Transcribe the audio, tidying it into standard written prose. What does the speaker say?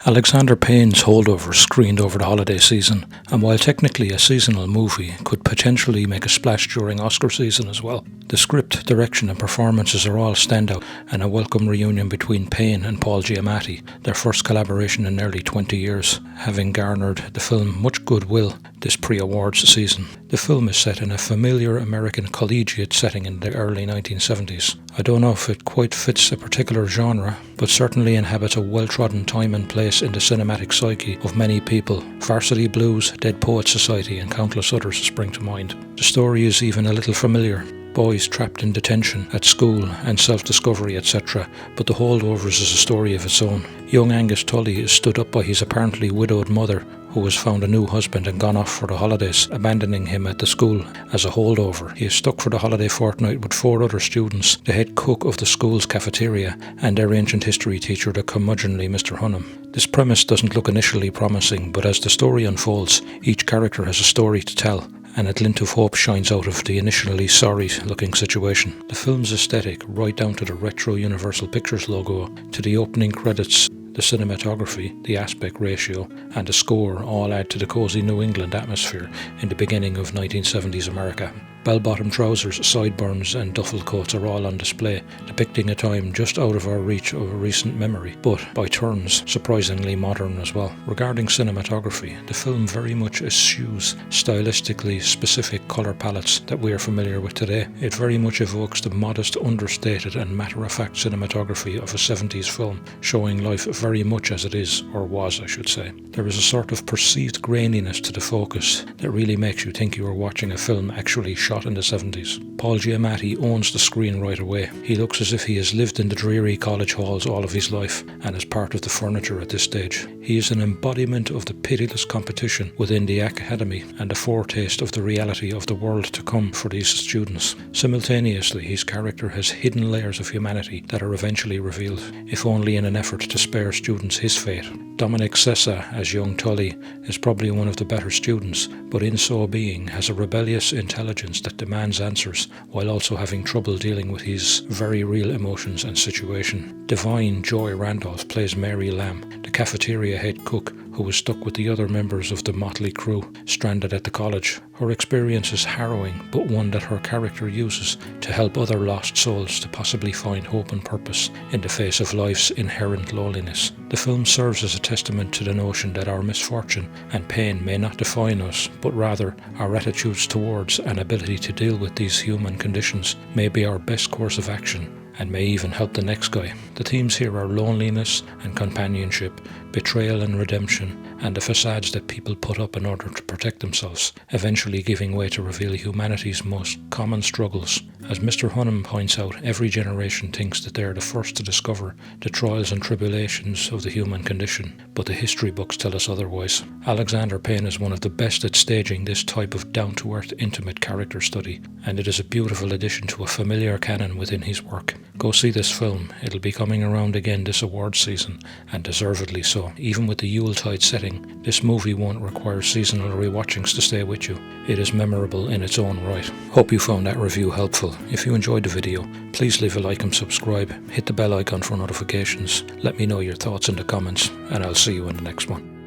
Alexander Payne's Holdovers screened over the holiday season, and while technically a seasonal movie, could potentially make a splash during Oscar season as well. The script, direction and performances are all standout, and a welcome reunion between Payne and Paul Giamatti, their first collaboration in nearly 20 years, having garnered the film much goodwill this pre-awards season. The film is set in a familiar American collegiate setting in the early 1970s. I don't know if it quite fits a particular genre, but certainly inhabits a well-trodden time and place in the cinematic psyche of many people. Varsity Blues, Dead Poets Society and countless others spring to mind. The story is even a little familiar. Boys trapped in detention at school and self-discovery, etc., but The Holdovers is a story of its own. Young Angus Tully is stood up by his apparently widowed mother, who has found a new husband and gone off for the holidays, abandoning him at the school as a holdover. He is stuck for the holiday fortnight with 4 other students, the head cook of the school's cafeteria, and their ancient history teacher, the curmudgeonly Mr. Hunnam. This premise doesn't look initially promising, but as the story unfolds, each character has a story to tell, and a glint of hope shines out of the initially sorry-looking situation. The film's aesthetic, right down to the retro Universal Pictures logo, to the opening credits, the cinematography, the aspect ratio, and the score all add to the cosy New England atmosphere in the beginning of 1970s America. Bell-bottom trousers, sideburns and duffel coats are all on display, depicting a time just out of our reach of a recent memory, but by turns surprisingly modern as well. Regarding cinematography, the film very much eschews stylistically specific colour palettes that we are familiar with today. It very much evokes the modest, understated and matter-of-fact cinematography of a 70s film, showing life very much as it is, or was I should say. There is a sort of perceived graininess to the focus that really makes you think you are watching a film actually shot in the 70s. Paul Giamatti owns the screen right away. He looks as if he has lived in the dreary college halls all of his life and is part of the furniture at this stage. He is an embodiment of the pitiless competition within the academy and a foretaste of the reality of the world to come for these students. Simultaneously, his character has hidden layers of humanity that are eventually revealed, if only in an effort to spare students his fate. Dominic Sessa, as young Tully, is probably one of the better students, but in so being has a rebellious intelligence that demands answers, while also having trouble dealing with his very real emotions and situation. Da'vine Joy Randolf plays Mary Lamb, the cafeteria head cook who was stuck with the other members of the motley crew, stranded at the college. Her experience is harrowing, but one that her character uses to help other lost souls to possibly find hope and purpose in the face of life's inherent loneliness. The film serves as a testament to the notion that our misfortune and pain may not define us, but rather our attitudes towards and ability to deal with these human conditions may be our best course of action, and may even help the next guy. The themes here are loneliness and companionship, betrayal and redemption, and the facades that people put up in order to protect themselves, eventually giving way to reveal humanity's most common struggles. As Mr. Hunnam points out, every generation thinks that they are the first to discover the trials and tribulations of the human condition, but the history books tell us otherwise. Alexander Payne is one of the best at staging this type of down-to-earth, intimate character study, and it is a beautiful addition to a familiar canon within his work. Go see this film. It'll be coming around again this awards season, and deservedly so. Even with the Yuletide setting, this movie won't require seasonal rewatchings to stay with you. It is memorable in its own right. Hope you found that review helpful. If you enjoyed the video, please leave a like and subscribe. Hit the bell icon for notifications. Let me know your thoughts in the comments, and I'll see you in the next one.